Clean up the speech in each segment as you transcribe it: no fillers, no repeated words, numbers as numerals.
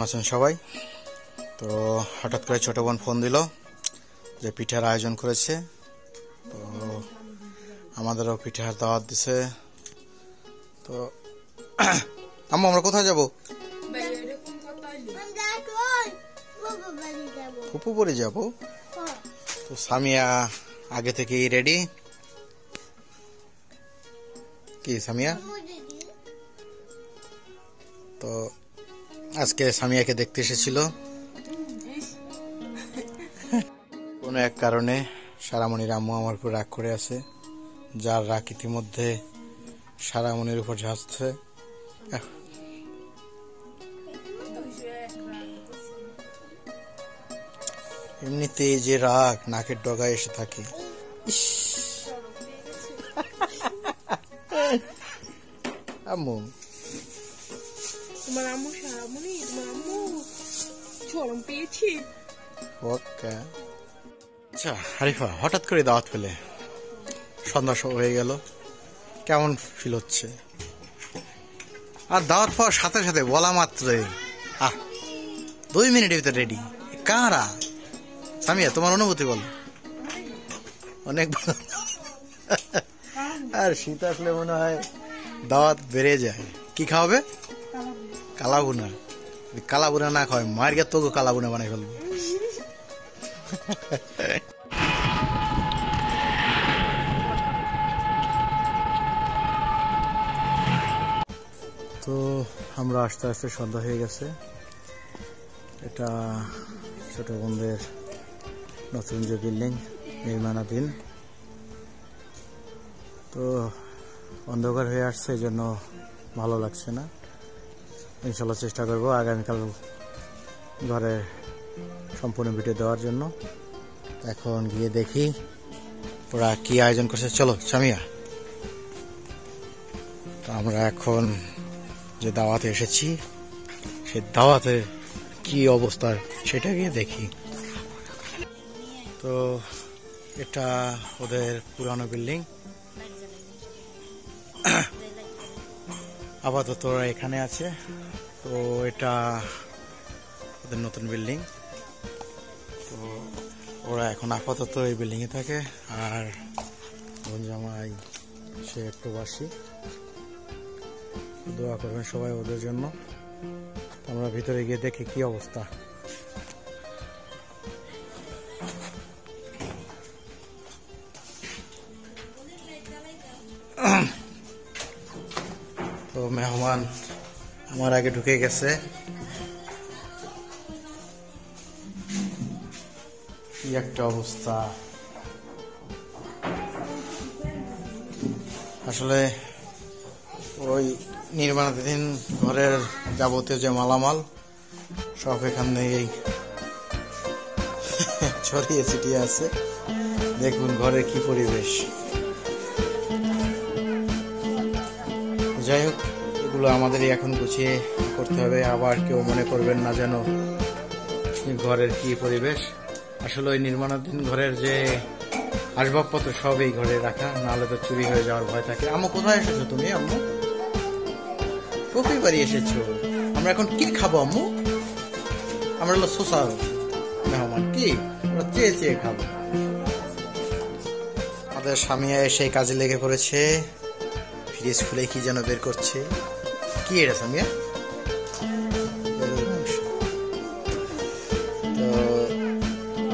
আছেন সবাই? তো হঠাৎ করে ছোট বোন ফোন দিল যে পিঠার আয়োজন করেছে। তো আমাদেরও পিঠার দাওয়াত দিছে। তো আম্মু আমরা কোথায় যাব? ফুপু বাড়ি যাব। তো সামিয়া আগে থেকেই রেডি। কি সামিয়া? তো আজকে সামিয়াকে দেখতে এসেছিল। কোনো এক কারণে সারামণির আম্মু আমার উপর রাগ করে আছে, যার রাগ ইতিমধ্যে সারামণির উপর ঝাঁসছে। এমনিতেই যে রাগ নাকের ডগায় এসে থাকে। আম্মু তোমার আম্মু সারামণি, তোমার আম্মু চরম পেয়েছি। ওকে। আচ্ছা হারিফা, হঠাৎ করে দাওয়াত পেলে, সন্ধ্যা হয়ে গেল, কেমন ফিল হচ্ছে? আর দাওয়াত পাওয়ার সাথে সাথে বলা মাত্রই 2 মিনিটের ভিতরে রেডি। কারা? সামিয়া তোমার অনুভূতি বলো। অনেক আর শীত আসলে মনে হয় দাওয়াত বেড়ে যায়। কি খাওয়াবে? কালাবুনা। কালাবুনা না খাওয়াই মার গে তোকে কালাবুনা বানাই ফেলবো। তো আমরা আস্তে আস্তে সন্ধ্যা হয়ে গেছে। এটা ছোট বোনদের নতুন যে বিল্ডিং নির্মাণাধীন। তো অন্ধকার হয়ে আসছে, এই জন্য ভালো লাগছে না। ইনশাল্লাহ চেষ্টা করবো আগামীকাল ঘরে সম্পূর্ণ ভিডিও দেওয়ার জন্য। এখন গিয়ে দেখি ওরা কি আয়োজন করছে। চলো সামিয়া, তো আমরা এখন যে দাওয়াতে এসেছি, সে দাওয়াতে কি অবস্থা সেটা গিয়ে দেখি। তো এটা ওদের পুরানো বিল্ডিং। আপাতত ওরা এখানে আছে। তো এটা ওদের নতুন বিল্ডিং। তো ওরা এখন আপাতত এই বিল্ডিংয়ে থাকে। আর বোন জামাই সে প্রবাসী। দোয়া করবেন সবাই ওদের জন্য। আমরা ভিতরে গিয়ে দেখি কি অবস্থা। তো মেহমান আমার আগে ঢুকে গেছে। কি একটা অবস্থা! আসলে ওই নির্মাণাধীন ঘরের যাবতীয় যে মালামাল সব এখান থেকেই ছড়িয়ে ছিটিয়ে আছে। দেখুন ঘরের কি পরিবেশ। যাই হোক, এগুলো আমাদেরই এখন গুছিয়ে করতে হবে। আবার কেউ মনে করবেন না যেন ঘরের কি পরিবেশ। আসলে ওই নির্মাণাধীন ঘরের যে আসবাবপত্র সব এই ঘরে রাখা, নাহলে তো চুরি হয়ে যাওয়ার ভয় থাকে। আম্মু কোথায় এসেছো তুমি? আম্মু কফি বাড়ি এসেছো। আমরা এখন কি খাবো আম্মু? আমরা হলো সোশ্যাল মেহমান, কি আমরা চেয়ে চেয়ে খাবো। আমাদের সামিয়া এসে কাজে লেগে পড়েছে। ফ্রিজ খুলে কি যেন বের করছে। কি এটা সামিয়া? তো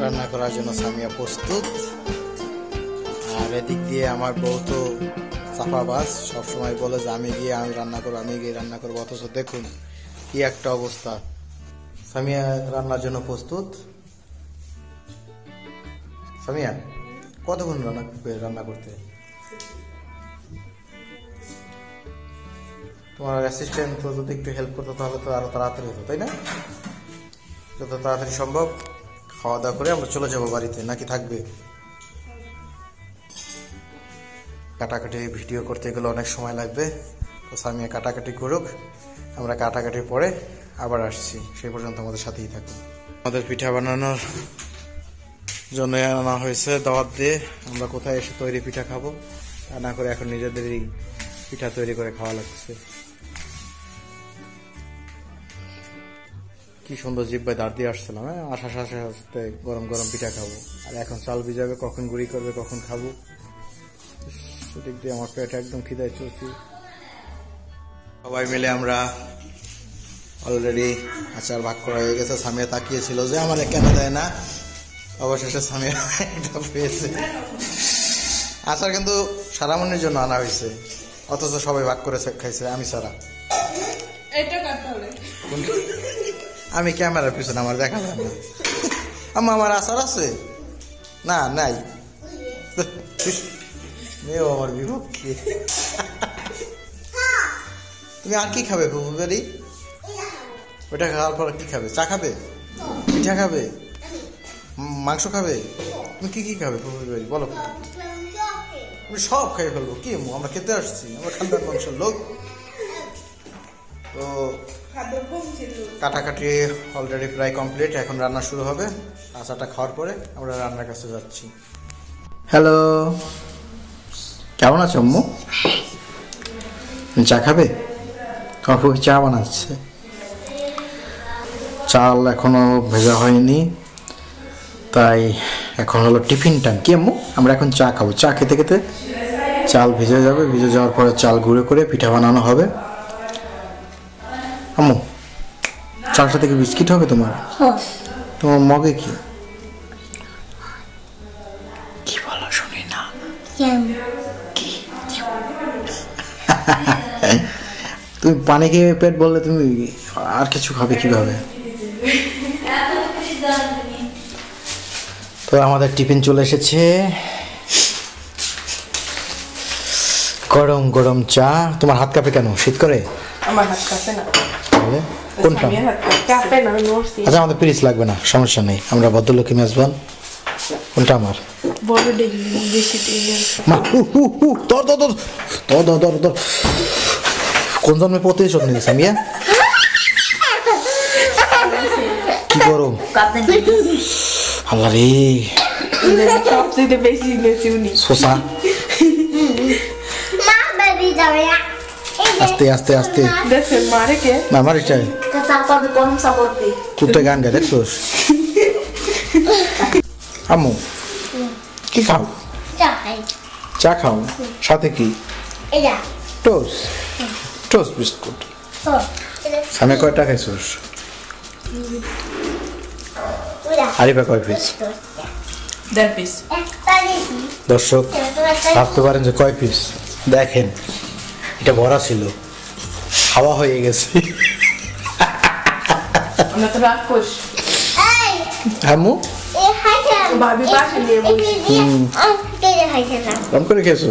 রান্না করার জন্য সামিয়া প্রস্তুত। আর এদিক দিয়ে আমার বউ তো চাপাবাজ, সবসময় বলে যে আমি রান্না করবো, আমি গিয়ে রান্না করবো। অথচ দেখুন কি একটা অবস্থা। সামিয়া রান্নার জন্য প্রস্তুত। সামিয়া কতক্ষণ রান্না করতে? তোমার অ্যাসিস্ট্যান্ট তো যদি একটু হেল্প করতো তাহলে তো আরো তাড়াতাড়ি হতো, তাই না? যত তাড়াতাড়ি সম্ভব খাওয়া দাওয়া করে আমরা চলে যাবো বাড়িতে, নাকি থাকবে? কাটাকাটি ভিডিও করতে গেলে অনেক সময় লাগবে। তো সামিয়া কাটাকাটি করুক, আমরা কাটাকাটির পরে আবার আসছি। সেই পর্যন্ত আমাদের সাথেই থাকুন। আমাদের পিঠা বানানোর জন্য আনা হয়েছে দাওয়াত দিয়ে। আমরা কোথায় এসে তৈরি পিঠা খাবো তা না করে এখন নিজেদেরই পিঠা তৈরি করে খাওয়া লাগছে। কি সুন্দর জিব্বায় দাঁড় দিয়ে আসছিলাম, হ্যাঁ আশা সাথে গরম গরম পিঠা খাবো। আর এখন চাল ভিজাবে, কখন গুঁড়ি করবে, কখন খাবো। সেদিক দিয়ে আমার পেট একদম খিদায় চলছি। সবাই মিলে আমরা অলরেডি আচার ভাগ করা হয়ে গেছে। সামিয়া তাকিয়েছিল যে আমার কেন দেয় না, অবশেষে সামিয়া একটা পেয়েছে। আচার কিন্তু সারামনির জন্য আনা হয়েছে, অথচ সবাই ভাগ করে খাইছে আমি ছাড়া। আমি ক্যামেরার পিছনে, আমার দেখা যায় না। আমার আচার আছে না, নাই। মেয়েও আমার বিভক্তি। তুমি আর কি খাবে ফুফুবাড়ি? ওটা খাওয়ার পর কি খাবে? চা খাবে, পিঠা খাবে, মাংস খাবে? তুমি কি কি খাবে ফুফুবাড়ি বলো? আমি সব খাই ফেলবো। কি আমরা খেতে আসছি, আমরা খাদ্যার মাংসের লোক। তো কাটাকাটি অলরেডি প্রায় কমপ্লিট, এখন রান্না শুরু হবে। আচারটা খাওয়ার পরে আমরা রান্নার কাছে যাচ্ছি। হ্যালো, কেমন আছো আম্মু? চা খাবে? তোমার ফুফি চা বানাচ্ছে। চাল এখনো ভেজা হয়নি, তাই এখন হলো টিফিন টাইম। কি আম্মু? আমরা এখন চা খাবো। চা খেতে খেতে চাল ভিজে যাবে, ভিজে যাওয়ার পরে চাল গুঁড়ো করে পিঠা বানানো হবে। আম্মু, চার সাথে কি বিস্কিট হবে তোমার? তোমার মগে কি কি বলো শুনি না? তুমি পানি খেয়ে পেট বললে, তুমি আর কিছু খাবে কিভাবে? তো আমাদের টিফিন চলে এসেছে, গরম গরম চা। তোমার হাত কাঁপে কেন? শীত করে? আমার হাত কাঁপে না। তাহলে কোনটা? আচ্ছা, আমাদের পিরিচ লাগবে না, সমস্যা নেই, আমরা ভদ্রলোকী মেজবান। কোনটা আমার? কোন জন্মে প্রতিশোধ নিয়েছে মিয়া? কি গরম আল্লাহ রে। শোষা আস্তে আস্তে আস্তে না মারি চাই। কুত্তে গান গায় দেখছোস? আম্মু কি খাও? চা খাও, সাথে কি? Toast, toast biscuit. সামনে কয়টা খাইছোস? আরিফা কয় পিস? দর্শক ভাবতে পারেন যে কয় পিস। দেখেন, এটা ভরা ছিল, হাওয়া হয়ে গেছে। আম্মু করে খেয়েছো?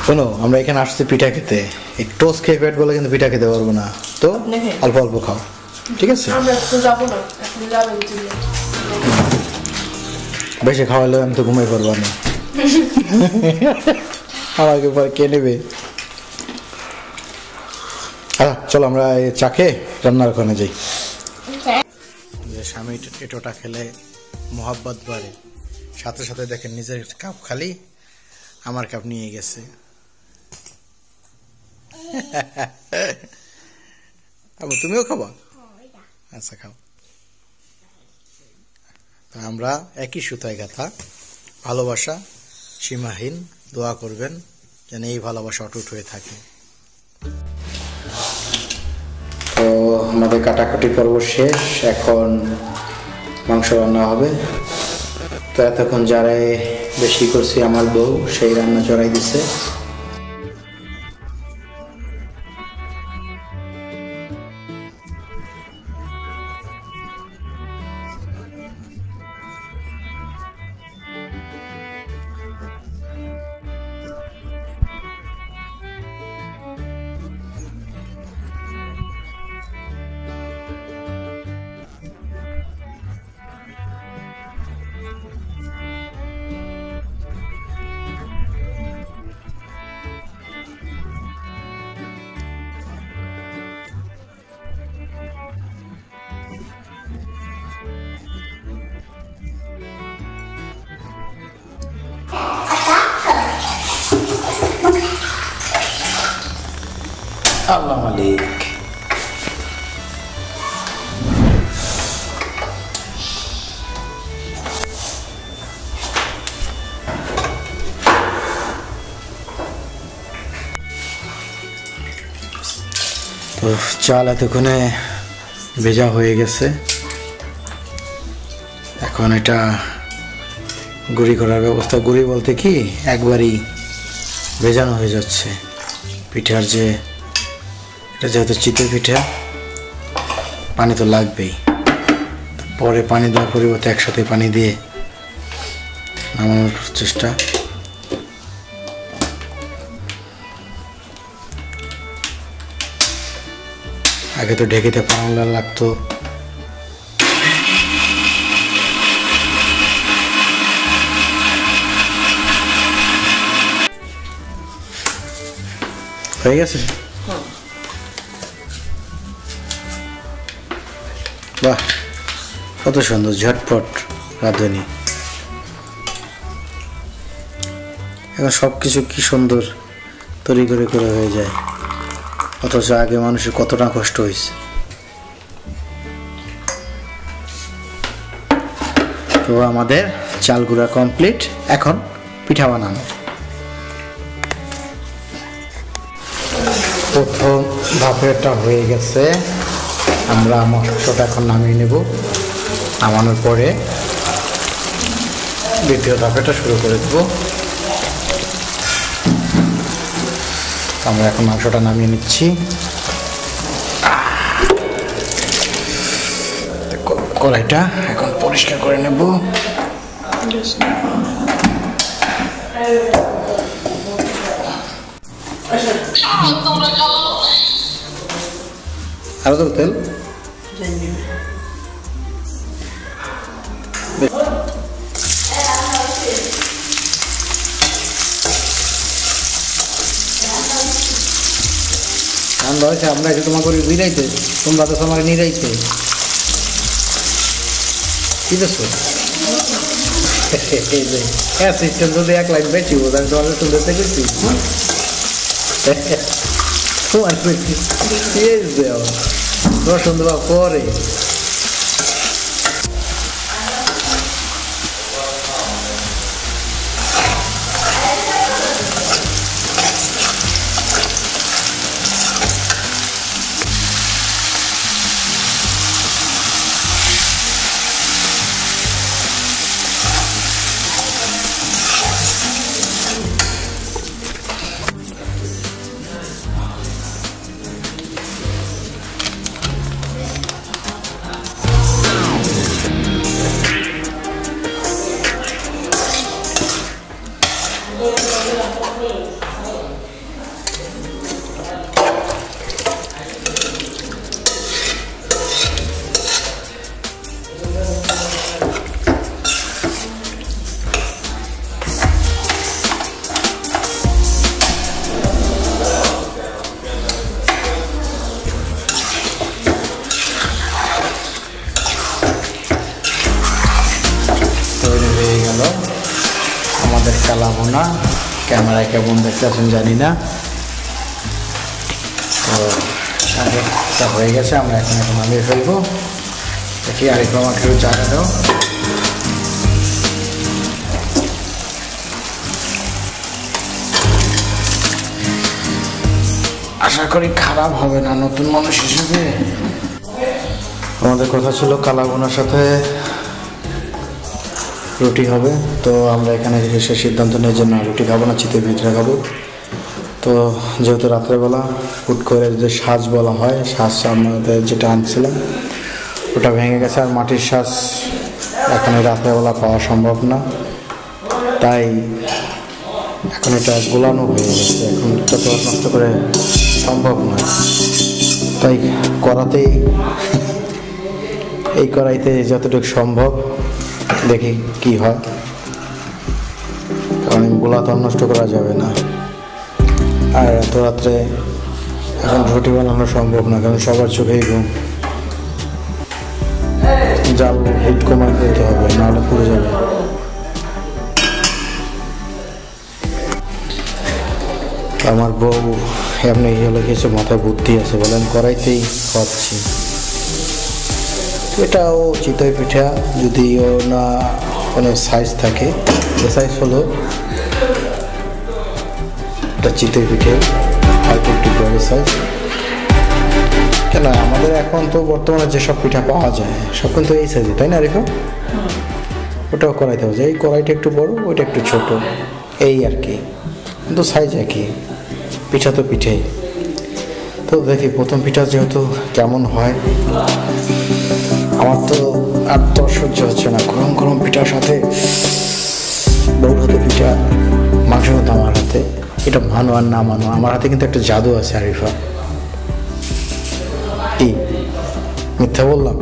শোনো, আমরা এখানে আসছি পিঠা খেতে। এই টোস্ট খেয়ে পেট বলে কিন্তু পিঠা খেতে পারবো না, তো অল্প অল্প খাও, ঠিক আছে? বেশি খাওয়ালে আমি তো ঘুমাই পারবো না। আমাকে পরে কে নেবে? চলো আমরা চা খেয়ে রান্নার ওখানে যাই। যে স্বামী এটোটা খেলে মোহাব্বত বাড়ে, সাথে সাথে দেখেন নিজের কাপ খালি, আমার কাপ নিয়ে গেছে। তুমিও খাবা? আচ্ছা খাও। আমরা একই সুতায় গাঁথা, ভালোবাসা সীমাহীন। দোয়া করবেন যেন এই ভালোবাসা অটুট হয়ে থাকে। তো আমাদের কাটাকাটি পর্ব শেষ, এখন মাংস রান্না হবে। তো এতক্ষণ যারাই বেশি করছি আমার বউ, সেই রান্না চড়াই দিছে। আল্লাহ মালিক। চাল এতক্ষণে ভেজা হয়ে গেছে, এখন এটা গুঁড়ি করার ব্যবস্থা। গুঁড়ি বলতে কি একবারই ভেজানো হয়ে যাচ্ছে পিঠার যে, এটা যেহেতু চিতই পিঠা পানি তো লাগবেই, পরে পানি দেওয়ার পরিবর্তে একসাথে পানি দিয়ে নামানোর চেষ্টা। আগে তো ঢেকিতে পানি লাগতো, হয়ে গেছে। বাহ, কত সুন্দর ঝটপট রাঁধুনি। এখন সব কিছু কি সুন্দর তৈরি করে করে হয়ে যায়, অথচ আগে মানুষের কতটা কষ্ট হয়েছে। তো আমাদের চাল গুঁড়া কমপ্লিট, এখন পিঠা বানানো। প্রথম ধাপেরটা হয়ে গেছে, আমরা মাংসটা এখন নামিয়ে নেব। নামানোর পরে দ্বিতীয় ধাপেরটা শুরু করে দেব। আমরা এখন মাংসটা নামিয়ে নিচ্ছি। কড়াইটা এখন পরিষ্কার করে নেব। আরো তো তেল আমরা এসে তোমার করে বিরাইতে, তোমরা তো আমার নিরাইতে কি দেখছো। হ্যাঁ, সিস্টেম যদি এক লাইন বেশি বোধ, আমি তোমাদের শুনতে গেছি তোমার দেওয়া রসুন দেওয়া পরে। আমাদের কালাভুনা, ক্যামেরায় কেমন দেখতে আছেন জানি না, তো আগেটা হয়ে গেছে। আমরা এখন নামিয়ে ফেলবো। দেখি আরেকটু আমাকে জায়গা দাও। আশা করি খারাপ হবে না, নতুন মানুষ হিসেবে। আমাদের কথা ছিল কালাভুনার সাথে রুটি হবে, তো আমরা এখানে এসে সিদ্ধান্ত নিই যে না, রুটি খাবো না, চিতই পিঠা খাবো। তো যেহেতু রাত্রেবেলা হুট করে যে সাজ বলা হয়, সাজ আমাদের যেটা আনছিলাম ওটা ভেঙে গেছে, আর মাটির সাজ এখন রাত্রেবেলা পাওয়া সম্ভব না, তাই এখন এটা গোলানো হয়ে গেছে। এখন এটা তো নষ্ট করে সম্ভব নয়, তাই কড়াতেই, এই কড়াইতে যতটুকু সম্ভব দেখি কি হয়, কারণ গোলা তো নষ্ট করা যাবে না। আর এত রাত্রে এখন রুটি বানানো সম্ভব না, কারণ সবার চোখেই ঘুম। জাল হিট কমাই দিতে হবে, নাহলে পুড়ে যাবে। আমার বউ এমনি হলে কিছু মাথায় বুদ্ধি আছে, বলেন কড়াইতেই খাওয়াচ্ছি। এটাও চিতই পিঠা, যদিও না কোনো সাইজ থাকে, এ সাইজ হলো এটা চিতই পিঠে, অল্প একটু বড় সাইজ। কেন আমাদের এখন তো বর্তমানে যেসব পিঠা পাওয়া যায় সব কিন্তু এই সাইজে, তাই না রেখো? ওটাও করাইতে হবে, এই কড়াইটা একটু বড়, ওইটা একটু ছোট, এই আর কি, কিন্তু সাইজ একই। পিঠা তো পিঠেই। তো দেখি প্রথম পিঠা যেহেতু কেমন হয়। আমার তো আর তো সহ্য হচ্ছে না, গরম গরম পিঠার সাথে বউর হাতে পিঠা, মাংস হতো আমার হাতে। এটা মানো আর না মানো, আমার হাতে কিন্তু একটা জাদু আছে আরিফা। কি মিথ্যা বললাম?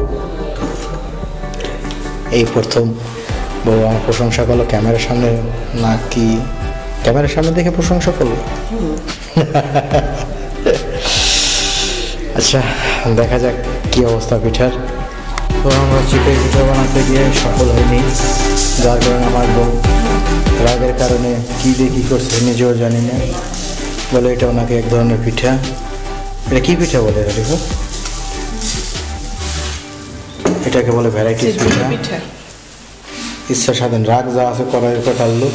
এই প্রথম বউ আমার প্রশংসা করলো ক্যামেরার সামনে, না কি ক্যামেরার সামনে দেখে প্রশংসা করলো? আচ্ছা দেখা যাক কি অবস্থা পিঠার। তো আমরা চিতই পিঠা বানাতে গিয়ে সফল হয়নি, যার কারণে আমার বউ রাগের কারণে কী দিয়ে কী করছে নিজেও জানি না, বলে এটা ওনাকে এক ধরনের পিঠা। এটা কী পিঠা বলে দেখো? এটাকে বলে ভ্যারাইটিস পিঠা। ইচ্ছা স্বাধীন, রাগ যা আছে কড়াইয়ের উপর ঢাললো,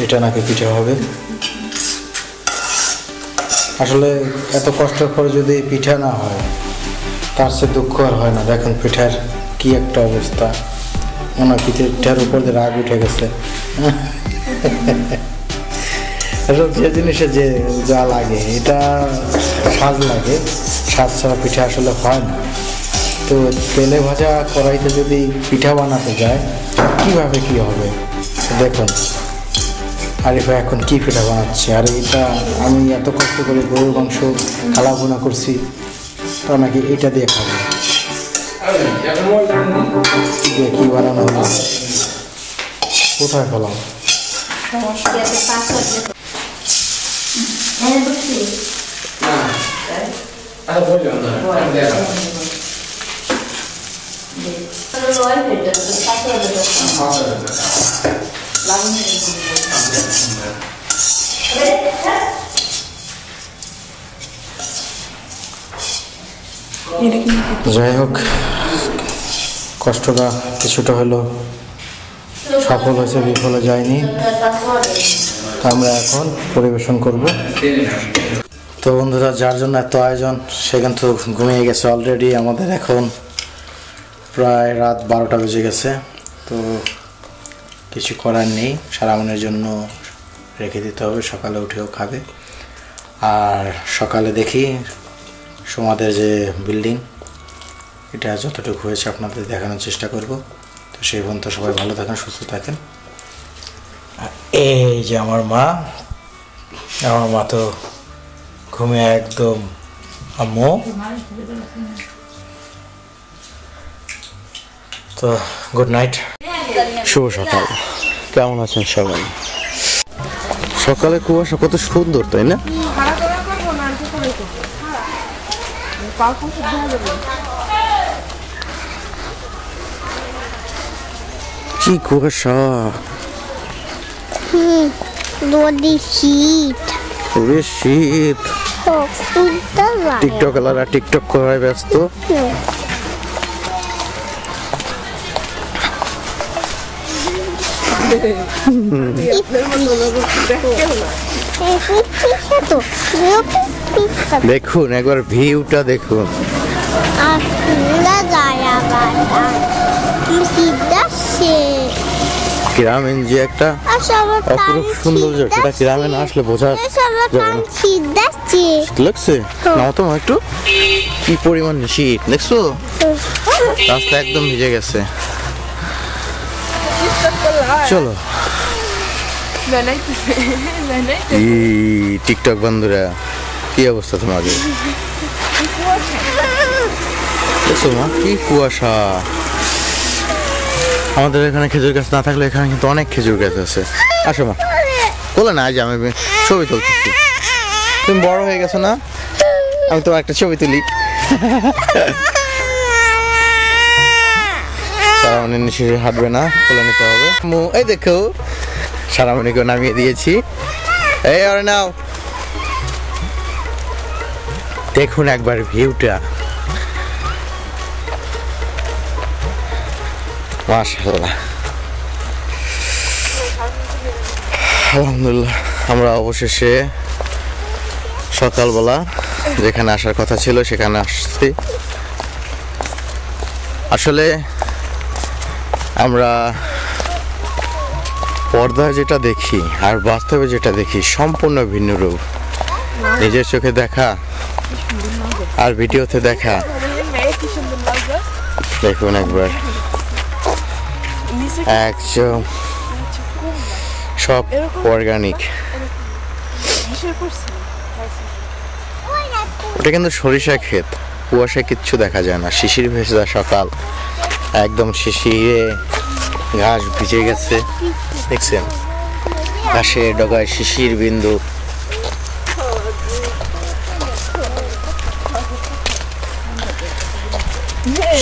এটা নাকি পিঠা হবে। আসলে এত কষ্টের পরে যদি পিঠা না হয় তার সে দুঃখ আর হয় না। দেখেন পিঠার কি একটা অবস্থা, ওনার পিঠার উপর দিয়ে রাগ উঠে গেছে। যে জিনিসে যে যা লাগে, এটা স্বাদ লাগে, স্বাদ ছাড়া পিঠা আসলে হয় না। তো তেলে ভাজা কড়াইতে যদি পিঠা বানাতে যায় কিভাবে কি হবে দেখুন। আরিফা এখন কি পিঠা বানাচ্ছে, আর এটা আমি এত কষ্ট করে গরুর মাংস কালা ভুনা করছি, তা নাকি এটা দিয়ে খাবো। কি বানানো হলো, কোথায় ফেলাম? যাই হোক, কষ্টটা কিছুটা হলো সফল হয়েছে, বিফলে যায়নি। আমরা এখন পরিবেশন করব। তো বন্ধুরা, যার জন্য এত আয়োজন সে কিন্তু ঘুমিয়ে গেছে অলরেডি। আমাদের এখন প্রায় রাত 12টা বেজে গেছে। তো কিছু করার নেই, সারামনের জন্য রেখে দিতে হবে, সকালে উঠেও খাবে। আর সকালে দেখি সমাদের যে বিল্ডিং, এটা যতটুকু হয়েছে আপনাদের দেখানোর চেষ্টা করব। তো সেই পর্যন্ত সবাই ভালো থাকেন, সুস্থ থাকেন। এই যে আমার মা তো ঘুমিয়ে একদম আম্মু। তো গুড নাইট, শুভ সকাল। কেমন আছেন সবাই? সকালে কুয়াশা কত সুন্দর, তাই না? কি কুয়াশা, শীত। টিকটক আলারা টিকটক করায় ব্যস্ত। দেখুন একবার ভিউটা দেখুন। গ্রামীণ যে একটা অপরূপ সৌন্দর্য, সেটা গ্রামে না আসলে বোঝা লাগছে না। তো একটু কি পরিমাণ শীত দেখছো, রাস্তা একদম ভিজে গেছে। চলো টিকটক বন্ধুরা, কি অবস্থা তোমাদের? দেখছো মা, কি কুয়াশা। আমাদের এখানে খেজুর গাছ না থাকলে এখানে কিন্তু অনেক খেজুর গাছ আছে। আসো মা, বলে না, আজ আমি ছবি তুলতেছি। তুমি বড় হয়ে গেছো না, আমি তোমার একটা ছবি তুলি। সারামণি নিশ্চয়ই হাঁটবে না, তুলে নিতে হবে। এই দেখো সারামণিকে নামিয়ে দিয়েছি। এই আর নাও, দেখুন একবার ভিউটা, মাশাআল্লাহ। আলহামদুলিল্লাহ, আমরা অবশেষে সকালবেলা যেখানে আসার কথা ছিল সেখানে আসছি। আসলে আমরা পর্দায় যেটা দেখি আর বাস্তবে যেটা দেখি সম্পূর্ণ ভিন্ন রূপ। নিজের চোখে দেখা আর ভিডিওতে দেখা, দেখুন একবার একদম সব অর্গানিক। ওটা কিন্তু সরিষা ক্ষেত, কুয়াশায় কিচ্ছু দেখা যায় না, শিশির ভেজা সকাল, একদম শিশিরে ঘাস ভিজে গেছে, দেখছেন ঘাসের ডগায় শিশির বিন্দু।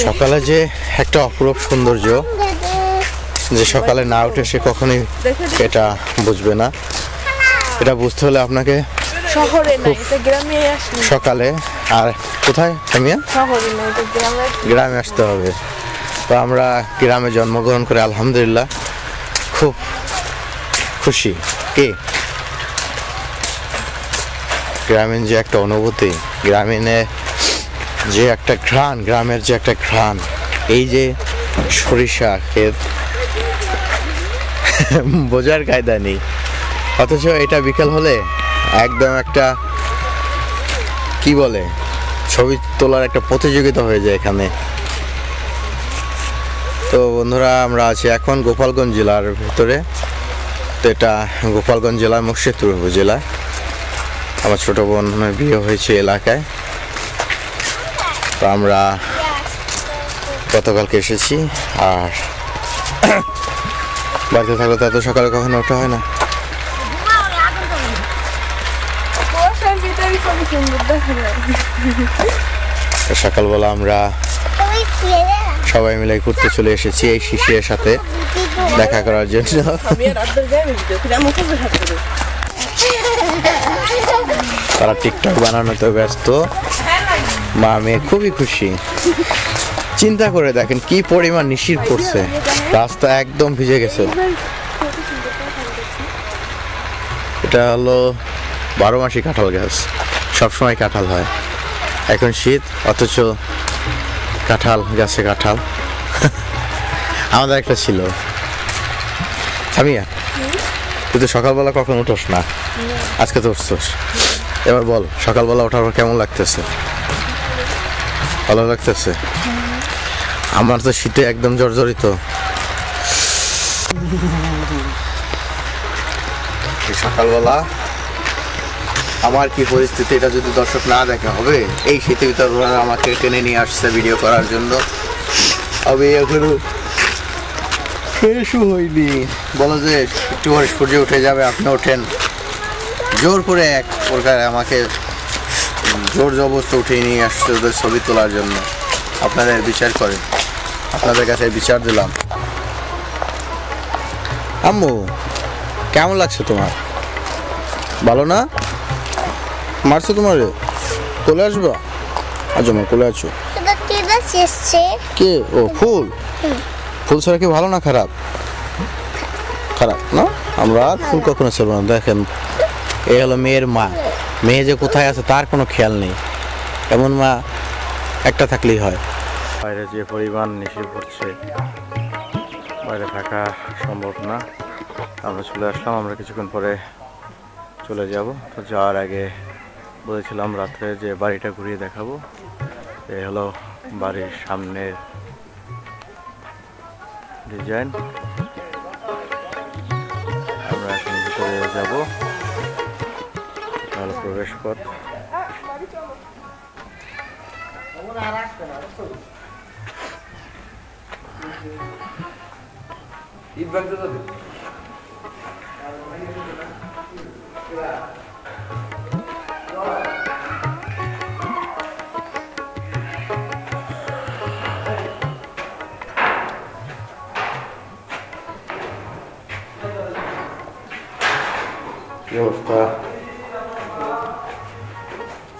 সকালে যে একটা অপরূপ সৌন্দর্য, যে সকালে না উঠে সে কখনোই এটা বুঝবে না। এটা বুঝতে হলে আপনাকে শহরে না, এটা গ্রামে আসলে। সকালে আর কোথায় সামিয়া? শহরে না, এটা গ্রামে। গ্রামে আসতে হবে। তো আমরা গ্রামে জন্মগ্রহণ করে আলহামদুলিল্লাহ খুব খুশি। কি গ্রামীণ যে একটা অনুভূতি, গ্রামীণে যে একটা ঘ্রাণ, গ্রামের যে একটা ঘ্রাণ, এই যে সরিষা ক্ষেত বোঝার কায়দা নেই। অথচ এটা বিকেল হলে একদম একটা কি বলে ছবি তোলার একটা প্রতিযোগিতা হয়ে যায় এখানে। তো বন্ধুরা, আমরা আছি এখন গোপালগঞ্জ জেলার ভিতরে। তো এটা গোপালগঞ্জ জেলার মুর্শিদপুর উপজেলা। আমার ছোট বোনের বিয়ে হয়েছে এলাকায়। তো আমরা গতকালকে এসেছি, আর বাড়িতে থাকলে তো এত সকালে কখনো ওঠা হয় না। সকালবেলা আমরা সবাই মিলে ঘুরতে চলে এসেছি এই শিশিরের সাথে দেখা করার জন্য। তারা টিকটক বানানোতে ব্যস্ত, মা মেয়ে খুবই খুশি। চিন্তা করে দেখেন কি পরিমাণ নিশির পড়ছে, রাস্তা একদম ভিজে গেছে। এটা হলো 12 মাসি কাঁঠাল গাছ, সবসময় কাঁঠাল হয়। এখন শীত, অথচ কাঁঠাল গাছে কাঁঠাল। আমাদের একটা ছিল। সামিয়া, তুই তো সকালবেলা কখন উঠোস না, আজকে তো উঠছোস। এবার বল, সকালবেলা ওঠার পর কেমন লাগতেছে? ভালো লাগতেছে? আমার তো শীতে একদম জর্জরিত। সকালবেলা আমার কি পরিস্থিতি, এটা যদি দর্শক না দেখা হবে। এই শীতের ভিতর ওরা আমাকে টেনে নিয়ে আসছে ভিডিও করার জন্য। আমি এখনো ফ্রেশও হইনি। বলো যে একটু পরে সূর্য উঠে যাবে, আপনি ওঠেন। জোর করে এক প্রকার আমাকে জোর জবরদস্ত উঠে নিয়ে আসছে ওদের ছবি তোলার জন্য। আপনাদের বিচার করেন, আপনাদের কাছে বিচার দিলাম। আম্মু, কেমন লাগছে তোমার? ভালো না? মারছো তোমার? কোলে আসবা? আচ্ছা মা, কোলে আছো। কে? ও ফুল। ফুল ছাড়া কি ভালো না খারাপ? খারাপ না? আমরা আর ফুল কখনো ছাড়বো না। দেখেন, এই হলো মেয়ের মা। মেয়ে যে কোথায় আছে তার কোনো খেয়াল নেই। এমন মা একটা থাকলেই হয়। বাইরে যে পরিমাণ নিশি পড়ছে, বাইরে থাকা সম্ভব না। আমরা চলে আসলাম। আমরা কিছুক্ষণ পরে চলে যাব। তো যাওয়ার আগে বলেছিলাম রাত্রে যে বাড়িটা ঘুরিয়ে দেখাবো। এই হলো বাড়ির সামনের ডিজাইন। আমরা এখন ভিতরে যাব। ভালো প্রবেশ পথ। কি অবস্থা?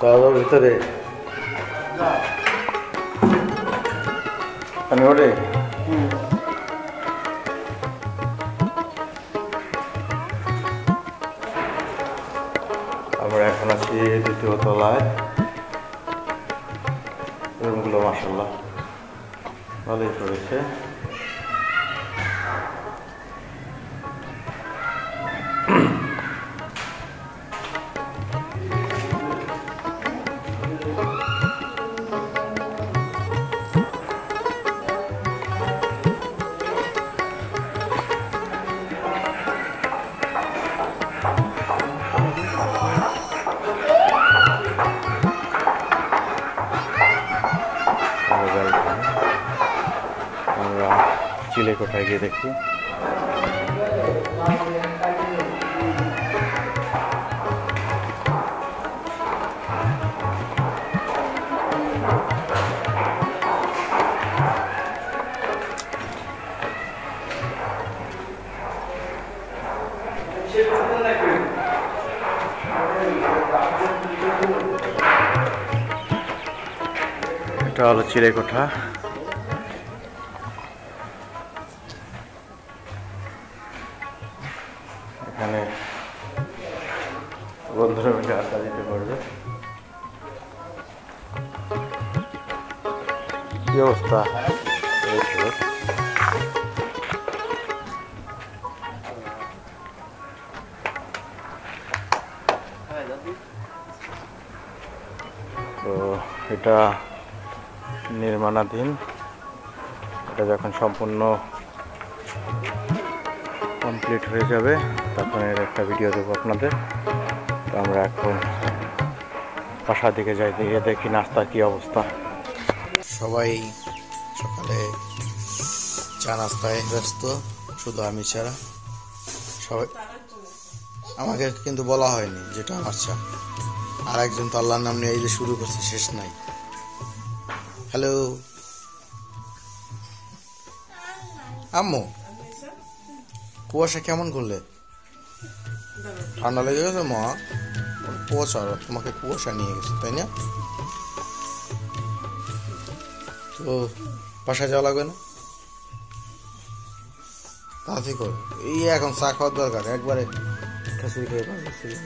তার ভিতরে আমি ওরে আমরা এখন আছি দ্বিতীয় তলায়। আমরা চিলে কোঠায় গিয়ে দেখি। এটা হলো চিলে কোঠা। এখানে বন্ধুরা মিলে আড্ডা দিতে পারবে। কি অবস্থা? তো এটা নির্মাণাধীন। এটা যখন সম্পূর্ণ কমপ্লিট হয়ে যাবে তখন এর একটা ভিডিও দেবো আপনাদের। তো আমরা এখন বাসার দিকে যাই, দিয়ে দেখি নাস্তার কি অবস্থা। সবাই সকালে চা নাস্তায় ব্যস্ত, শুধু আমি ছাড়া। সবাই, আমাকে কিন্তু বলা হয়নি যেটা আমার চা। আর একজন তো আল্লাহর নাম নিয়ে এই যে শুরু করছে, শেষ নাই। হ্যালো আম্মু, কুয়াশা কেমন করলে? ঠান্ডা লেগে গেছে মা? কুয়াশা, তোমাকে কুয়াশা নিয়ে গেছে তাই না? তো বাসায় যাওয়া লাগবে না? তাড়াতাড়ি কর, এই এখন চা খাওয়ার দরকার। একবারে খিচুড়ি খেয়ে খিচুড়ি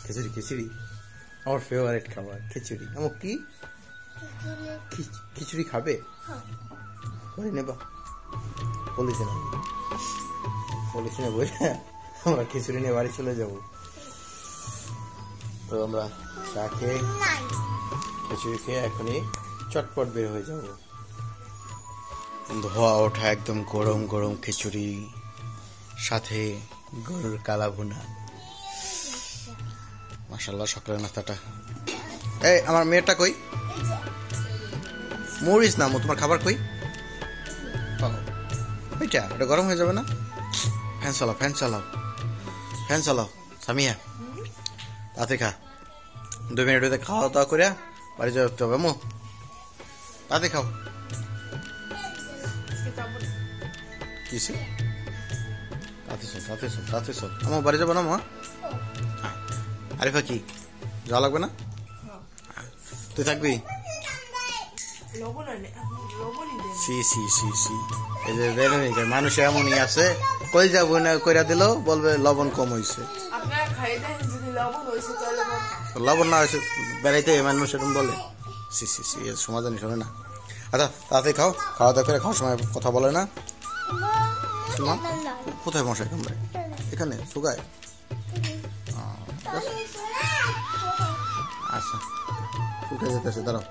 খিচুড়ি খিচুড়ি আমার ফেভারিট খাবার খিচুড়ি। আমার কি খিচুড়ি খাবে? করে নেবা? বলেছি না বলে আমরা খিচুড়ি নিয়ে বাড়ি চলে যাব। তো আমরা চা খেয়ে খিচুড়ি খেয়ে এখনই চটপট বের হয়ে যাব। ধোয়া ওঠা একদম গরম গরম খিচুড়ি, সাথে গরুর কালা ভুনা। মাশাআল্লাহ, সকালের নাস্তাটা। এই আমার মেয়েটা কই? মরিস না তোমার খাবার কই? ওইটা ওটা গরম হয়ে যাবে না? ফ্যান চালাও ফ্যান চালাও ফ্যান চালাও। সামিয়া তাতে খা, 2 মিনিট হইতে খাওয়া দাওয়া করে বাড়ি যেতে হবে। মো তাতে খাও। কিসে তাতে চল আমার বাড়ি যাবো না মা? আরিফা কি যাওয়া লাগবে না? তুই থাকবি? মানুষ এমনই আছে, কই যাবো না কইরা দিল বলবে লবণ কম হয়েছে। লবণ না হয়েছে বেড়াইতে মানুষ এরকম বলে? সমাধান শোনে না। আচ্ছা তাড়াতাড়ি খাও, খাওয়া দাওয়া করে খাওয়ার সময় কথা বলে না। কোথায় মশাই কামড়ায়? এখানে সুগায়? আচ্ছা উঠে যেতেছে, দাঁড়াও।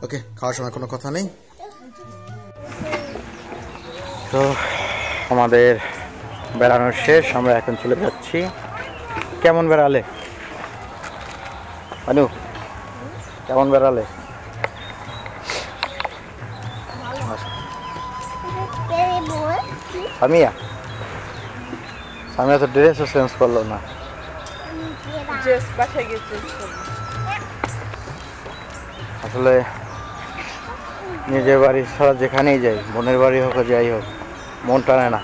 ওকে, খাওয়ার সময় কোনো কথা নেই। তো আমাদের বেড়ানোর শেষ, আমরা এখন চলে যাচ্ছি। কেমন বেড়ালে অনু? কেমন বেড়ালে? সামিয়া তো ড্রেসও চেঞ্জ করলো না। আসলে নিজের বাড়ি ছাড়া যেখানেই যাই, বোনের বাড়ি হোক যাই হোক, মন টানে না।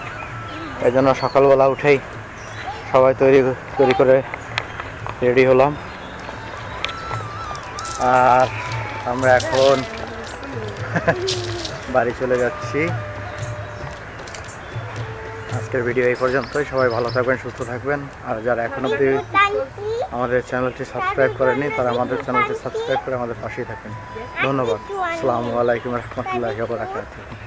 এই জন্য সকালবেলা উঠেই সবাই তৈরি করে রেডি হলাম। আর আমরা এখন বাড়ি চলে যাচ্ছি। আজকের ভিডিও এই পর্যন্তই। সবাই ভালো থাকবেন, সুস্থ থাকবেন। আর যারা এখন অবধি আমাদের চ্যানেলটি সাবস্ক্রাইব করেনি তারা আমাদের চ্যানেলটি সাবস্ক্রাইব করে আমাদের পাশেই থাকবেন। ধন্যবাদ। আসসালামু আলাইকুম রহমতুল্লাহি ওয়া বারাকাতুহু।